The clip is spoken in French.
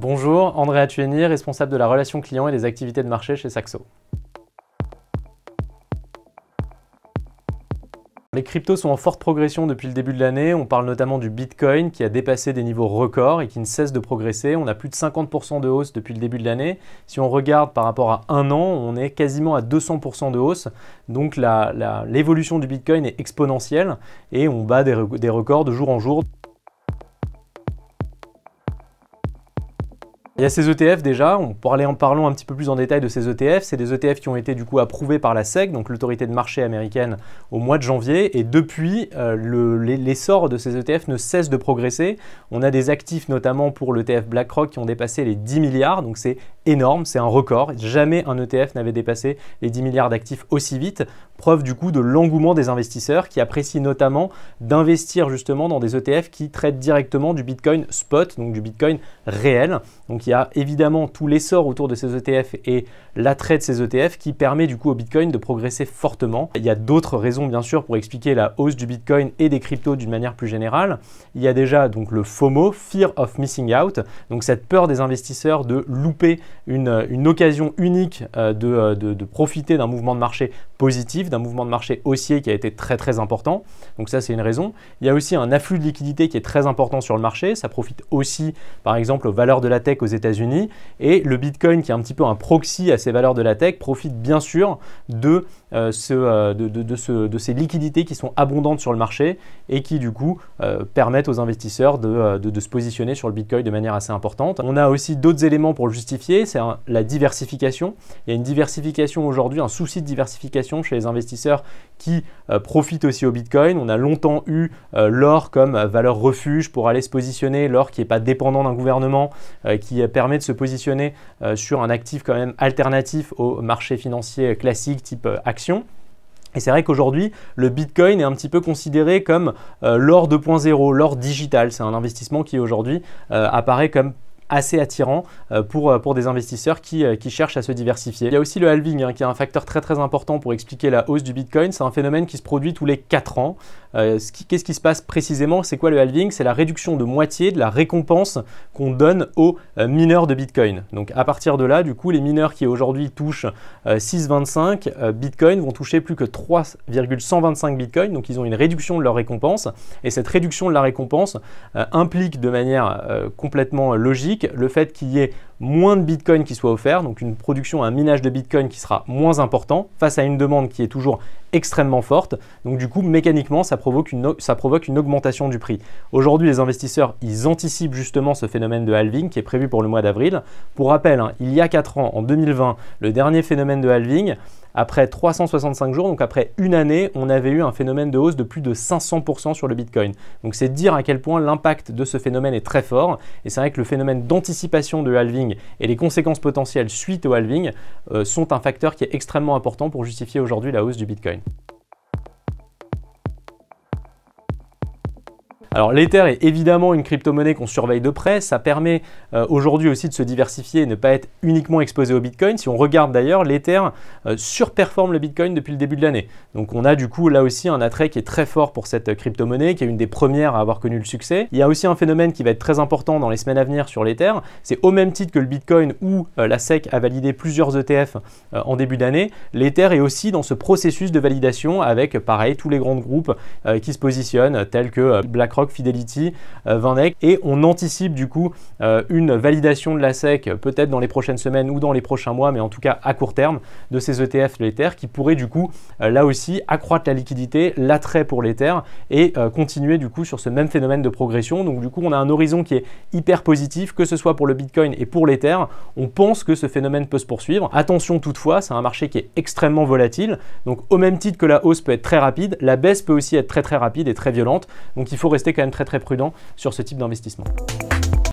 Bonjour, André Atueni, responsable de la relation client et des activités de marché chez Saxo. Les cryptos sont en forte progression depuis le début de l'année. On parle notamment du Bitcoin qui a dépassé des niveaux records et qui ne cesse de progresser. On a plus de 50% de hausse depuis le début de l'année. Si on regarde par rapport à un an, on est quasiment à 200% de hausse. Donc l'évolution du Bitcoin est exponentielle et on bat des records de jour en jour. Il y a ces ETF déjà, parlons un petit peu plus en détail de ces ETF. C'est des ETF qui ont été du coup approuvés par la SEC, donc l'autorité de marché américaine, au mois de janvier. Et depuis, l'essor de ces ETF ne cesse de progresser. On a des actifs notamment pour l'ETF BlackRock qui ont dépassé les 10 milliards, donc c'est énorme, c'est un record. Jamais un ETF n'avait dépassé les 10 milliards d'actifs aussi vite. Preuve du coup de l'engouement des investisseurs qui apprécient notamment d'investir justement dans des ETF qui traitent directement du Bitcoin spot, donc du Bitcoin réel. Donc il y a évidemment tout l'essor autour de ces ETF et l'attrait de ces ETF qui permet du coup au Bitcoin de progresser fortement. Il y a d'autres raisons bien sûr pour expliquer la hausse du Bitcoin et des cryptos d'une manière plus générale. Il y a déjà donc le FOMO, Fear of Missing Out, donc cette peur des investisseurs de louper une occasion unique de profiter d'un mouvement de marché positif, d'un mouvement de marché haussier qui a été très important. Donc ça c'est une raison. Il y a aussi un afflux de liquidités qui est très important sur le marché. Ça profite aussi par exemple aux valeurs de la tech aux États-Unis et le Bitcoin qui est un petit peu un proxy à ces valeurs de la tech profite bien sûr de ces liquidités qui sont abondantes sur le marché et qui du coup permettent aux investisseurs de se positionner sur le Bitcoin de manière assez importante. On a aussi d'autres éléments pour le justifier, c'est la diversification. Il y a une diversification aujourd'hui, un souci de diversification chez les investisseurs qui profitent aussi au Bitcoin. On a longtemps eu l'or comme valeur refuge pour aller se positionner, l'or qui n'est pas dépendant d'un gouvernement, qui permet de se positionner sur un actif quand même alternatif au marché financier classique type action. Et c'est vrai qu'aujourd'hui, le Bitcoin est un petit peu considéré comme l'or 2.0, l'or digital. C'est un investissement qui aujourd'hui apparaît comme assez attirant pour des investisseurs qui cherchent à se diversifier. Il y a aussi le halving qui est un facteur très important pour expliquer la hausse du Bitcoin. C'est un phénomène qui se produit tous les 4 ans. Qu'est-ce qui se passe précisément? C'est quoi le halving? C'est la réduction de moitié de la récompense qu'on donne aux mineurs de Bitcoin. Donc à partir de là, du coup, les mineurs qui aujourd'hui touchent 6,25 Bitcoin vont toucher plus que 3,125 Bitcoin. Donc ils ont une réduction de leur récompense. Et cette réduction de la récompense implique de manière complètement logique le fait qu'il y ait moins de Bitcoin qui soit offert, donc une production, un minage de Bitcoin qui sera moins important face à une demande qui est toujours extrêmement forte. Donc du coup, mécaniquement, ça provoque une augmentation du prix. Aujourd'hui, les investisseurs, ils anticipent justement ce phénomène de halving qui est prévu pour le mois d'avril. Pour rappel, il y a 4 ans, en 2020, le dernier phénomène de halving, après 365 jours, donc après une année, on avait eu un phénomène de hausse de plus de 500% sur le Bitcoin. Donc c'est dire à quel point l'impact de ce phénomène est très fort. Et c'est vrai que le phénomène d'anticipation de halving et les conséquences potentielles suite au halving sont un facteur qui est extrêmement important pour justifier aujourd'hui la hausse du Bitcoin. Alors l'Ether est évidemment une crypto-monnaie qu'on surveille de près. Ça permet aujourd'hui aussi de se diversifier et ne pas être uniquement exposé au Bitcoin. Si on regarde d'ailleurs, l'Ether surperforme le Bitcoin depuis le début de l'année. Donc on a du coup là aussi un attrait qui est très fort pour cette crypto-monnaie, qui est une des premières à avoir connu le succès. Il y a aussi un phénomène qui va être très important dans les semaines à venir sur l'Ether. C'est au même titre que le Bitcoin où la SEC a validé plusieurs ETF en début d'année. L'Ether est aussi dans ce processus de validation avec pareil tous les grands groupes qui se positionnent tels que BlackRock, Fidelity, VanEck, et on anticipe du coup une validation de la SEC peut-être dans les prochaines semaines ou dans les prochains mois, mais en tout cas à court terme de ces ETF de l'Ether qui pourraient du coup là aussi accroître la liquidité, l'attrait pour l'Ether et continuer du coup sur ce même phénomène de progression. Donc du coup on a un horizon qui est hyper positif, que ce soit pour le Bitcoin et pour l'Ether. On pense que ce phénomène peut se poursuivre. Attention toutefois, c'est un marché qui est extrêmement volatile, donc au même titre que la hausse peut être très rapide, la baisse peut aussi être très rapide et très violente, donc il faut rester quand même très prudent sur ce type d'investissement.